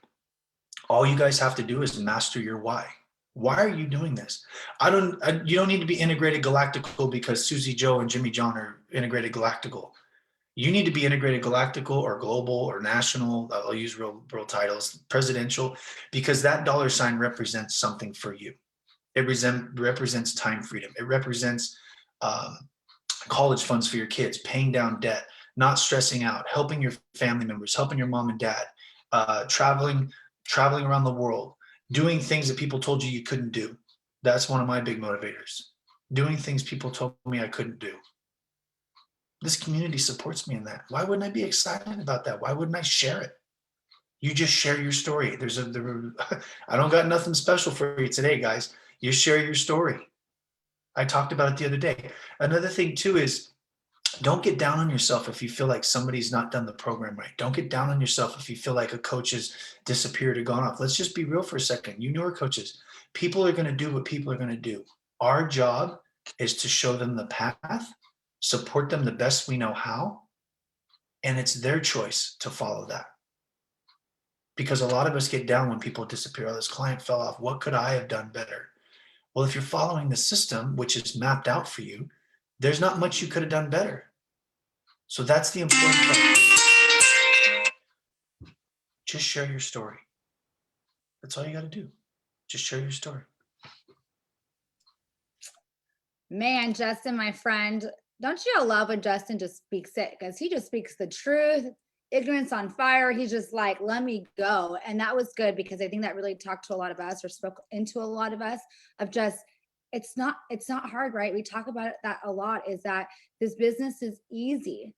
All you guys have to do is master your why. Why are you doing this? You don't need to be integrated galactical because Susie Joe and Jimmy John are integrated galactical. You need to be integrated galactical or global or national. I'll use real titles, presidential, because that $ represents something for you. It represents time freedom. It represents college funds for your kids, paying down debt, not stressing out, helping your family members, helping your mom and dad, traveling around the world, doing things that people told you couldn't do. That's one of my big motivators. Doing things people told me I couldn't do. This community supports me in that. Why wouldn't I be excited about that? Why wouldn't I share it? You just share your story. I don't got nothing special for you today, guys. You share your story. I talked about it the other day. Another thing too is, don't get down on yourself if you feel like somebody's not done the program right. Don't get down on yourself if you feel like a coach has disappeared or gone off. Let's just be real for a second. You newer coaches, people are going to do what people are going to do. Our job is to show them the path, support them the best we know how, and it's their choice to follow that. Because a lot of us get down when people disappear. Oh, this client fell off. What could I have done better? Well, if you're following the system, which is mapped out for you, there's not much you could have done better. So that's the important part. Just share your story. That's all you got to do. Just share your story. Man, Justin, my friend, don't you love when Justin just speaks it? Because he just speaks the truth. Ignorance on fire. He's just like, let me go. And that was good, because I think that really talked to a lot of us, or spoke into a lot of us, of just, it's not hard, right? We talk about that a lot, is that this business is easy.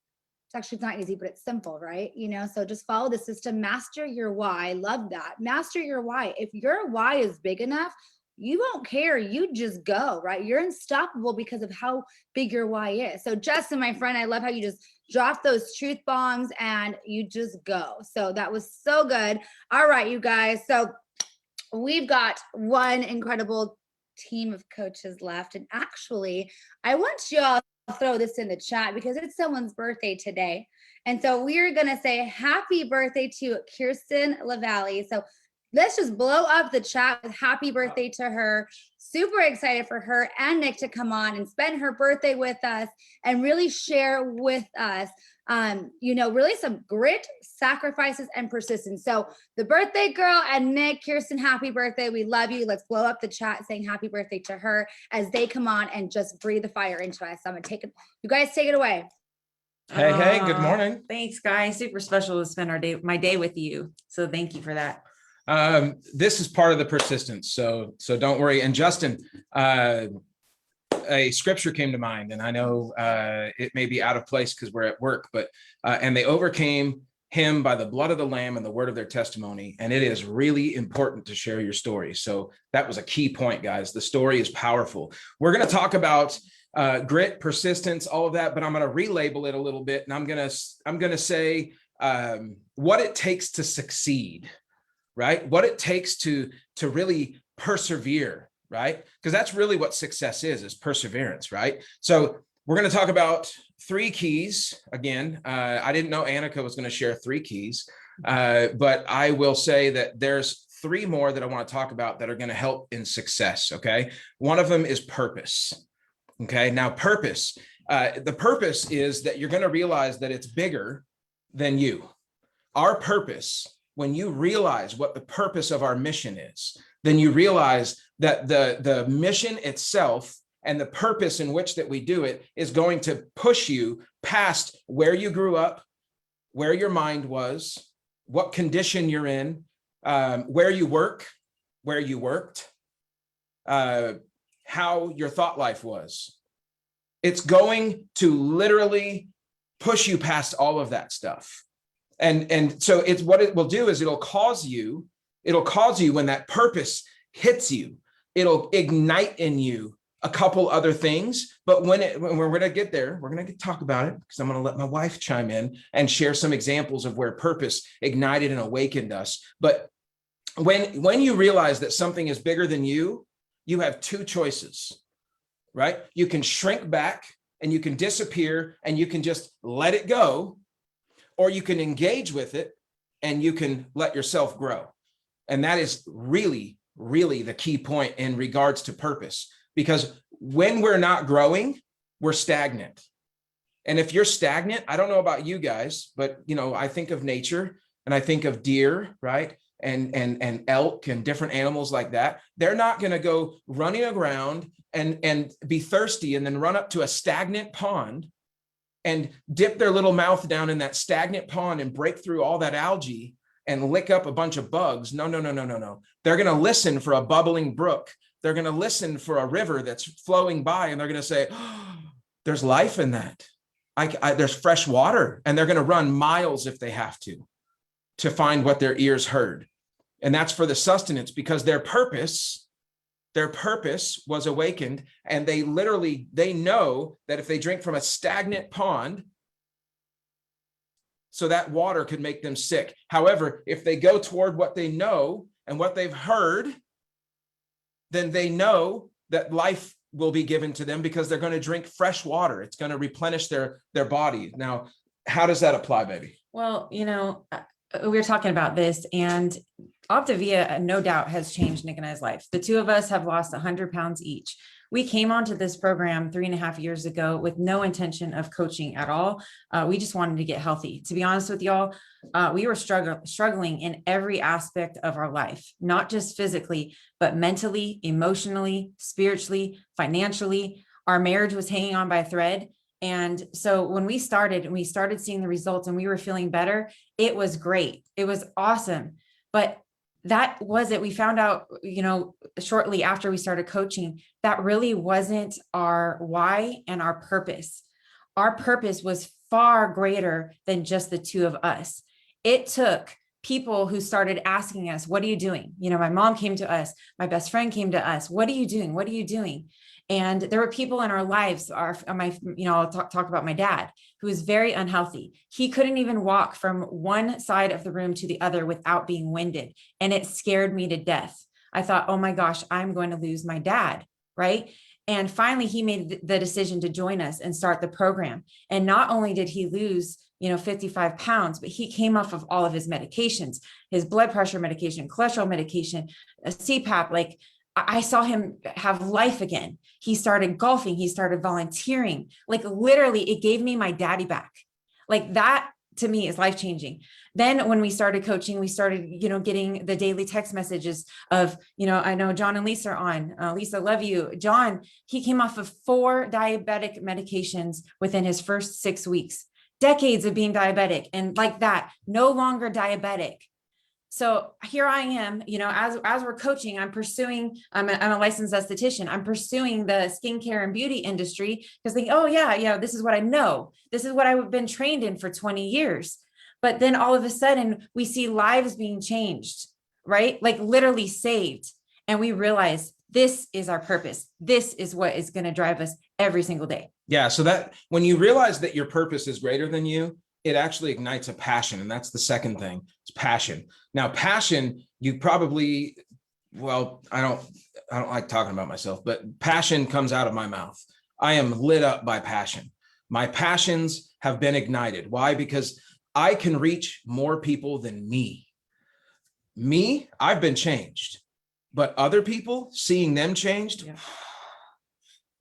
It's actually not easy, but it's simple, right? So just follow the system, master your why. I love that. Master your why. If your why is big enough, you won't care. You just go, right? You're unstoppable because of how big your why is. So Justin, my friend, I love how you just drop those truth bombs and you just go. So that was so good. All right, you guys. So we've got one incredible team of coaches left. And actually, I want you all to throw this in the chat because it's someone's birthday today. And so we're going to say happy birthday to Kirsten LaValle. So let's just blow up the chat with happy birthday to her. Super excited for her and Nick to come on and spend her birthday with us and really share with us, really some grit, sacrifices, and persistence. So the birthday girl and Nick, Kirsten, happy birthday. We love you. Let's blow up the chat saying happy birthday to her as they come on and just breathe the fire into us. I'm going to take it. You guys take it away. Hey, good morning. Thanks, guys. Super special to spend my day with you. So thank you for that. This is part of the persistence. So don't worry. And Justin, a scripture came to mind, and I know it may be out of place because we're at work, but and they overcame him by the blood of the Lamb and the word of their testimony. And it is really important to share your story. So that was a key point, guys. The story is powerful. We're going to talk about grit, persistence, all of that, but I'm going to relabel it a little bit, and I'm going to say what it takes to succeed. Right? What it takes to really persevere, right? Because that's really what success is perseverance, right? So we're going to talk about 3 keys. Again, I didn't know Annika was going to share 3 keys, but I will say that there's 3 more that I want to talk about that are going to help in success, okay? One of them is purpose. Okay, now purpose. The purpose is that you're going to realize that it's bigger than you. Our purpose, when you realize what the purpose of our mission is, then you realize that the mission itself and the purpose in which that we do it is going to push you past where you grew up, where your mind was, what condition you're in, where you work, where you worked, how your thought life was. It's going to literally push you past all of that stuff. And so it's what it will do is it'll cause you when that purpose hits you, it'll ignite in you a couple other things. But when we're going to get there, we're going to talk about it, because I'm going to let my wife chime in and share some examples of where purpose ignited and awakened us. But when you realize that something is bigger than you, you have two choices, right? You can shrink back and you can disappear and you can just let it go, or you can engage with it and you can let yourself grow. And that is really, really the key point in regards to purpose, because when we're not growing, we're stagnant. And if you're stagnant, I don't know about you guys, but I think of nature and I think of deer, right? And elk and different animals like that. They're not going to go running around and be thirsty and then run up to a stagnant pond and dip their little mouth down in that stagnant pond and break through all that algae and lick up a bunch of bugs. No. They're going to listen for a bubbling brook. They're going to listen for a river that's flowing by, and they're going to say, oh, there's life in that. There's fresh water. And they're going to run miles if they have to find what their ears heard. And that's for the sustenance, because their purpose was awakened, and they know that if they drink from a stagnant pond, so that water could make them sick. However, if they go toward what they know and what they've heard, then they know that life will be given to them, because they're going to drink fresh water. It's going to replenish their body. Now, how does that apply, baby? Well, we were talking about this, and Optavia, no doubt, has changed Nick and I's life. The two of us have lost 100 pounds each. We came onto this program 3.5 years ago with no intention of coaching at all. We just wanted to get healthy. To be honest with y'all, we were struggling in every aspect of our life, not just physically, but mentally, emotionally, spiritually, financially. Our marriage was hanging on by a thread. And so when we started seeing the results and we were feeling better, it was great. It was awesome. But that was it. We found out, shortly after we started coaching, that really wasn't our why and our purpose. Our purpose was far greater than just the two of us. It took people who started asking us, what are you doing? My mom came to us, my best friend came to us. What are you doing? What are you doing? And there were people in our lives, I'll talk about my dad, who was very unhealthy. He couldn't even walk from one side of the room to the other without being winded. And it scared me to death. I thought, oh my gosh, I'm going to lose my dad, right? And finally, he made the decision to join us and start the program. And not only did he lose 55 pounds, but he came off of all of his medications, his blood pressure medication, cholesterol medication, a CPAP. I saw him have life again. He started golfing. He started volunteering. Literally, it gave me my daddy back. That to me is life-changing. Then when we started coaching, we started, getting the daily text messages of, I know John and Lisa are on. Lisa, love you. John, he came off of 4 diabetic medications within his first 6 weeks. Decades of being diabetic, and no longer diabetic. So here I am, as we're coaching, I'm a licensed esthetician. I'm pursuing the skincare and beauty industry because oh yeah, this is what I know. This is what I've been trained in for 20 years. But then all of a sudden we see lives being changed, right? Literally saved. And we realize this is our purpose. This is what is going to drive us every single day. Yeah. So that when you realize that your purpose is greater than you, it actually ignites a passion. And that's the second thing. It's passion. Now, passion, you probably, I don't like talking about myself, but passion comes out of my mouth. I am lit up by passion. My passions have been ignited. Why? Because I can reach more people than me. I've been changed, but other people, seeing them changed,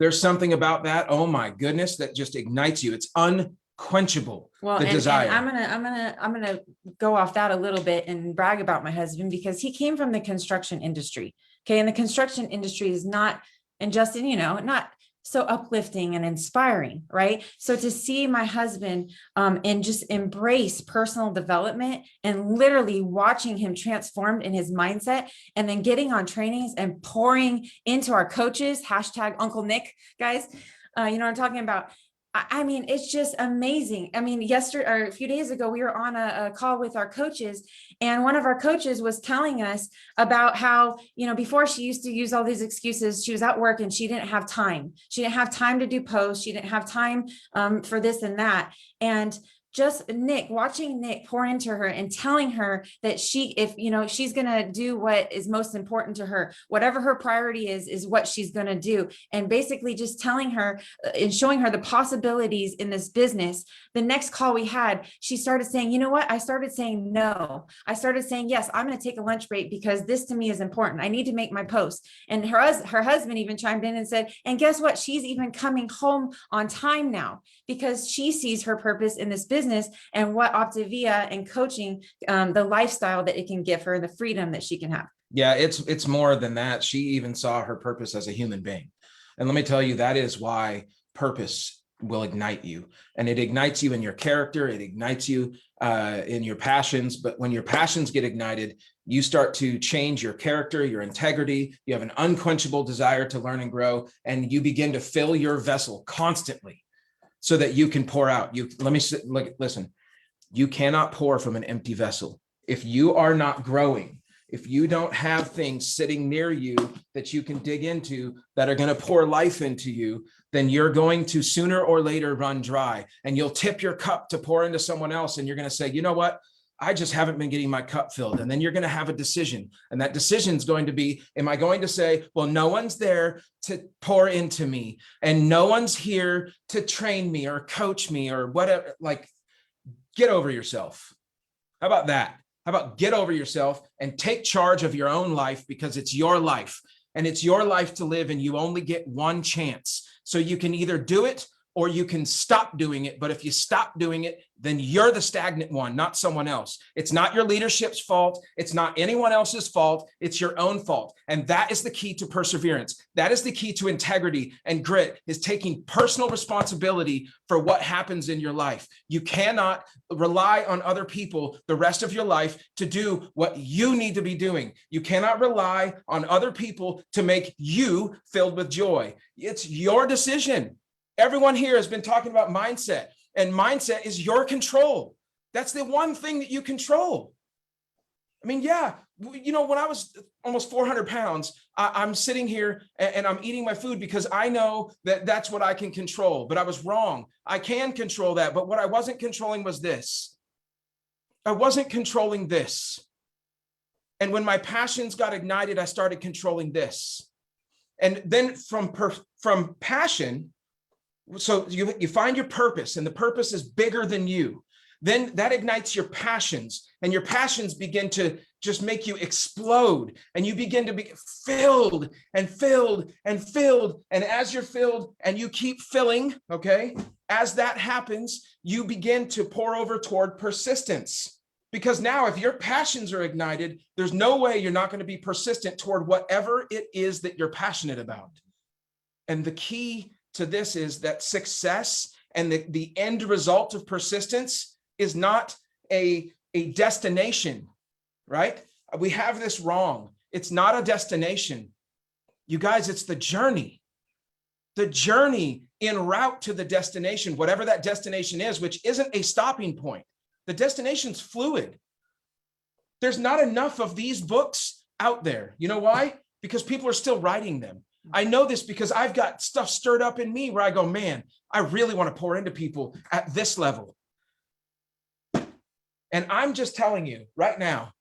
There's something about that, oh my goodness, that just ignites you. It's unquenchable, Well, the and desire. I'm gonna go off that a little bit and brag about my husband because he came from the construction industry. Okay, and the construction industry is not, and Justin, not so uplifting and inspiring, right? So to see my husband and just embrace personal development and literally watching him transformed in his mindset, and then getting on trainings and pouring into our coaches, hashtag Uncle Nick, guys, you know what I'm talking about. I mean, it's just amazing. I mean, yesterday or a few days ago, we were on a call with our coaches, and one of our coaches was telling us about how, before she used to use all these excuses. She was at work and she didn't have time. She didn't have time to do posts. She didn't have time for this and that. And just watching Nick pour into her and telling her that if she's going to do what is most important to her, whatever her priority is what she's going to do. And basically just telling her and showing her the possibilities in this business. The next call we had, she started saying, you know what? I started saying no. I started saying, yes, I'm going to take a lunch break because this to me is important. I need to make my post. And her husband even chimed in and said, and guess what? She's even coming home on time now because she sees her purpose in this business and what Optavia and coaching, the lifestyle that it can give her, the freedom that she can have. Yeah, it's more than that. She even saw her purpose as a human being. And let me tell you, that is why purpose will ignite you. And it ignites you in your character. It ignites you in your passions. But when your passions get ignited, you start to change your character, your integrity. You have an unquenchable desire to learn and grow, and you begin to fill your vessel constantly so that you can pour out. Listen, you cannot pour from an empty vessel. If you are not growing, if you don't have things sitting near you that you can dig into that are going to pour life into you, then you're going to sooner or later run dry, and you'll tip your cup to pour into someone else. And you're going to say, you know what? I just haven't been getting my cup filled. And then you're going to have a decision. And that decision is going to be, am I going to say, well, no one's there to pour into me, and no one's here to train me or coach me or whatever? Like, get over yourself. How about that? How about get over yourself and take charge of your own life, because it's your life and it's your life to live, and you only get one chance. So you can either do it or you can stop doing it. But if you stop doing it, then you're the stagnant one, not someone else. It's not your leadership's fault. It's not anyone else's fault. It's your own fault. And that is the key to perseverance. That is the key to integrity and grit, is taking personal responsibility for what happens in your life. You cannot rely on other people the rest of your life to do what you need to be doing. You cannot rely on other people to make you filled with joy. It's your decision. Everyone here has been talking about mindset, and mindset is your control. That's the one thing that you control. I mean, yeah, when I was almost 400 pounds, I'm sitting here and I'm eating my food because I know that that's what I can control, but I was wrong. I can control that. But what I wasn't controlling was this. I wasn't controlling this. And when my passions got ignited, I started controlling this. And then from passion, so you find your purpose, and the purpose is bigger than you. Then that ignites your passions, and your passions begin to just make you explode, and you begin to be filled and filled and filled. And as you're filled and you keep filling, okay, as that happens, you begin to pour over toward persistence. Because now if your passions are ignited, there's no way you're not going to be persistent toward whatever it is that you're passionate about. And the key to this is that success and the end result of persistence is not a destination, right? We have this wrong. It's not a destination. You guys, it's the journey. The journey en route to the destination, whatever that destination is, which isn't a stopping point. The destination's fluid. There's not enough of these books out there. You know why? Because people are still writing them. I know this because I've got stuff stirred up in me where I go, man, I really want to pour into people at this level. And I'm just telling you right now,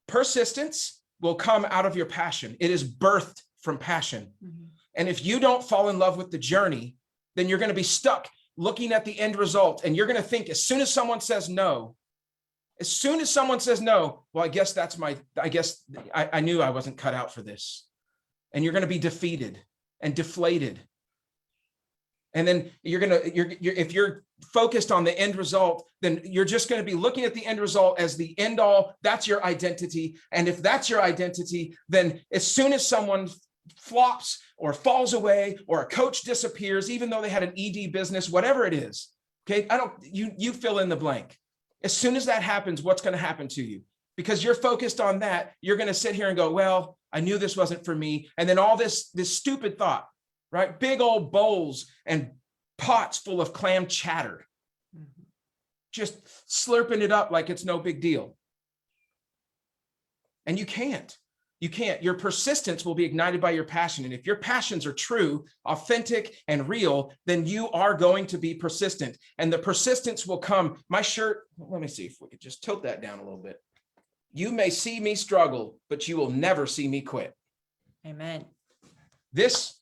persistence will come out of your passion. It is birthed from passion. Mm-hmm. And if you don't fall in love with the journey, then you're going to be stuck looking at the end result. And you're going to think as soon as someone says no, well, I guess I knew I wasn't cut out for this. And you're going to be defeated. and deflated. And then if you're focused on the end result, then you're just going to be looking at the end result as the end all. That's your identity. And if that's your identity, then as soon as someone flops or falls away or a coach disappears, even though they had an ED business, whatever it is, okay, you fill in the blank. As soon as that happens, what's going to happen to you? Because you're focused on that, you're going to sit here and go, well, I knew this wasn't for me. And then all this stupid thought, right? Big old bowls and pots full of clam chatter, just slurping it up like it's no big deal. And you can't. Your persistence will be ignited by your passion. And if your passions are true, authentic, and real, then you are going to be persistent. And the persistence will come. My shirt, let me see if we could just tilt that down a little bit. You may see me struggle, but you will never see me quit. Amen. This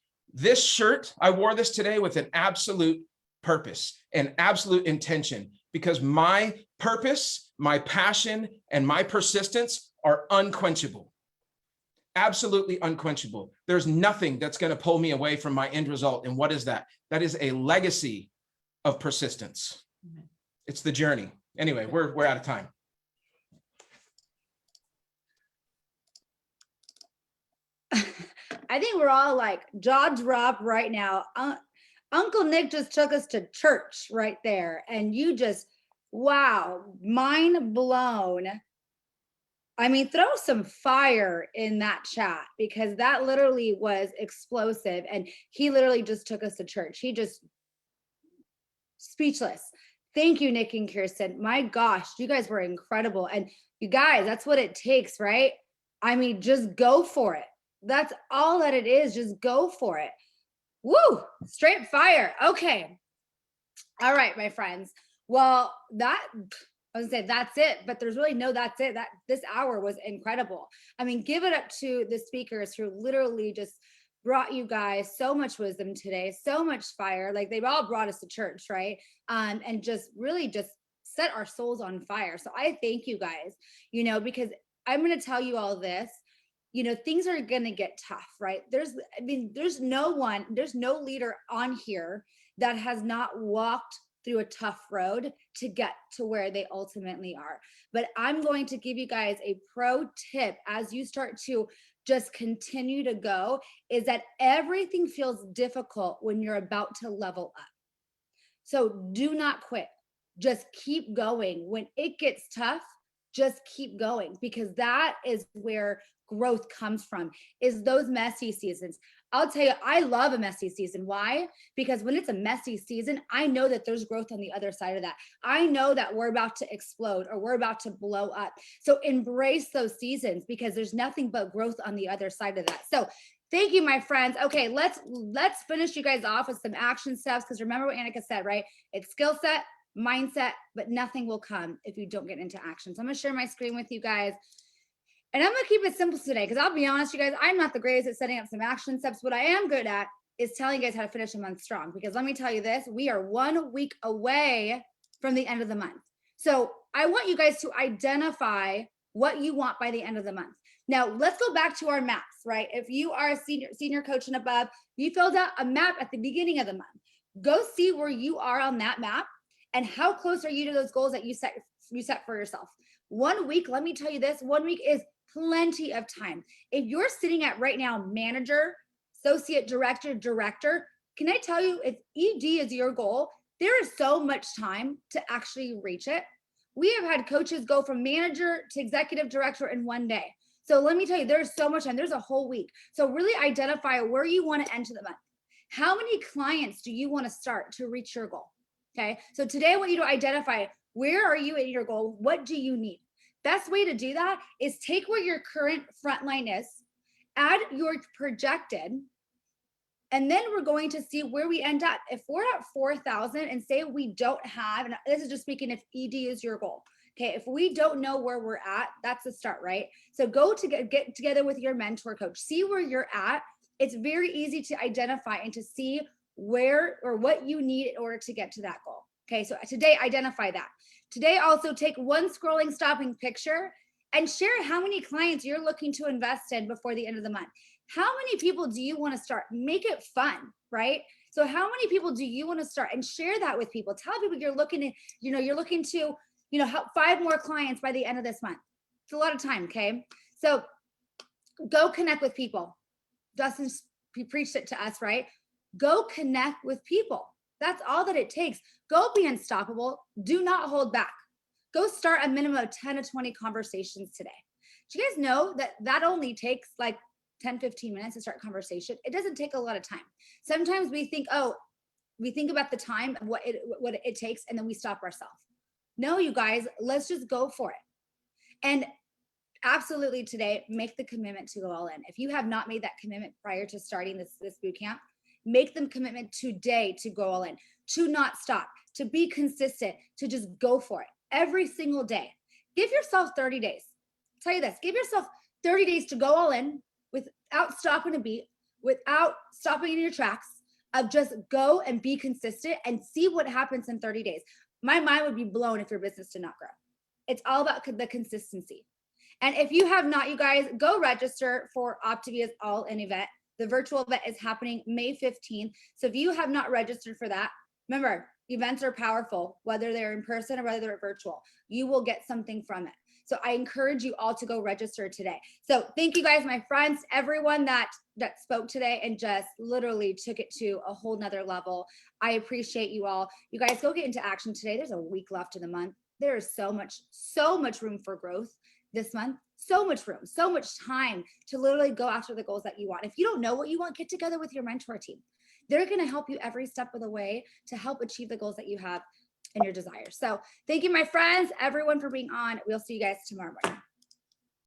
shirt, I wore this today with an absolute purpose, an absolute intention, because my purpose, my passion, and my persistence are unquenchable. Absolutely unquenchable. There's nothing that's going to pull me away from my end result. And what is that? That is a legacy of persistence. It's the journey. Anyway, we're out of time. I think we're all like jaw drop right now. Uncle Nick just took us to church right there. And you just, wow, mind blown. I mean, throw some fire in that chat because that literally was explosive. And he literally just took us to church. He just speechless. Thank you, Nick and Kirsten. My gosh, you guys were incredible. And you guys, that's what it takes, right? I mean, just go for it. That's all that it is. Just go for it. Woo, straight fire. Okay. All right, my friends. Well, I was gonna say that's it, but there's really no that's it. That this hour was incredible. I mean, give it up to the speakers who literally just brought you guys so much wisdom today, so much fire. Like they've all brought us to church, right? And just really just set our souls on fire. So I thank you guys, because I'm going to tell you all this. Things are going to get tough, right? There's no leader on here that has not walked through a tough road to get to where they ultimately are. But I'm going to give you guys a pro tip as you start to just continue to go, is that everything feels difficult when you're about to level up. So do not quit. Just keep going. When it gets tough, just keep going, because that is where growth comes from, is those messy seasons. I'll tell you, I love a messy season. Why? Because when it's a messy season, I know that there's growth on the other side of that. I know that we're about to explode or we're about to blow up. So embrace those seasons, because there's nothing but growth on the other side of that. So thank you, my friends. Okay, let's finish you guys off with some action steps, because remember what Annika said, right? It's skill set, mindset, but nothing will come if you don't get into action. So I'm gonna share my screen with you guys. And I'm gonna keep it simple today, because I'll be honest, you guys, I'm not the greatest at setting up some action steps. What I am good at is telling you guys how to finish a month strong. Because let me tell you this, we are 1 week away from the end of the month. So I want you guys to identify what you want by the end of the month. Now let's go back to our maps, right? If you are a senior coach and above, you filled out a map at the beginning of the month. Go see where you are on that map and how close are you to those goals that you set for yourself. 1 week, let me tell you this, 1 week is plenty of time. If you're sitting at right now, manager, associate director, can I tell you, if ED is your goal, there is so much time to actually reach it. We have had coaches go from manager to executive director in 1 day. So let me tell you, there's so much time. There's a whole week. So really identify where you want to enter the month. How many clients do you want to start to reach your goal? Okay. So today I want you to identify, where are you at your goal? What do you need? Best way to do that is take where your current frontline is, add your projected, and then we're going to see where we end up. If we're at 4,000 and say we don't have, and this is just speaking if ED is your goal. Okay, if we don't know where we're at, that's the start, right? So go to get together with your mentor coach, see where you're at. It's very easy to identify and to see where or what you need in order to get to that goal. Okay, so today identify that. Today also take one stopping picture and share how many clients you're looking to invest in before the end of the month. How many people do you want to start? Make it fun, right? So how many people do you want to start, and share that with people? Tell people you're looking to, you're looking to, help 5 more clients by the end of this month. It's a lot of time. Okay. So go connect with people. Dustin preached it to us, right? Go connect with people. That's all that it takes. Go be unstoppable. Do not hold back. Go start a minimum of 10 to 20 conversations today. Do you guys know that only takes like 10, 15 minutes to start conversation? It doesn't take a lot of time. Sometimes we think about the time of what it takes, and then we stop ourselves. No, you guys, let's just go for it. And absolutely today, make the commitment to go all in. If you have not made that commitment prior to starting this boot camp, make the commitment today to go all in, to not stop, to be consistent, to just go for it every single day. Give yourself 30 days. I'll tell you this, give yourself 30 days to go all in without stopping a beat, without stopping in your tracks, of just go and be consistent and see what happens in 30 days. My mind would be blown if your business did not grow. It's all about the consistency. And if you have not, you guys, go register for Optavia's All-In event. The virtual event is happening May 15th. So if you have not registered for that, remember, events are powerful, whether they're in person or whether they're virtual. You will get something from it. So I encourage you all to go register today. So thank you guys, my friends, everyone that spoke today and just literally took it to a whole nother level. I appreciate you all. You guys go get into action today. There's a week left in the month. There is so much room for growth this month. So much room, so much time to literally go after the goals that you want. If you don't know what you want, get together with your mentor team. They're going to help you every step of the way to help achieve the goals that you have and your desires. So thank you, my friends, everyone, for being on. We'll see you guys tomorrow morning.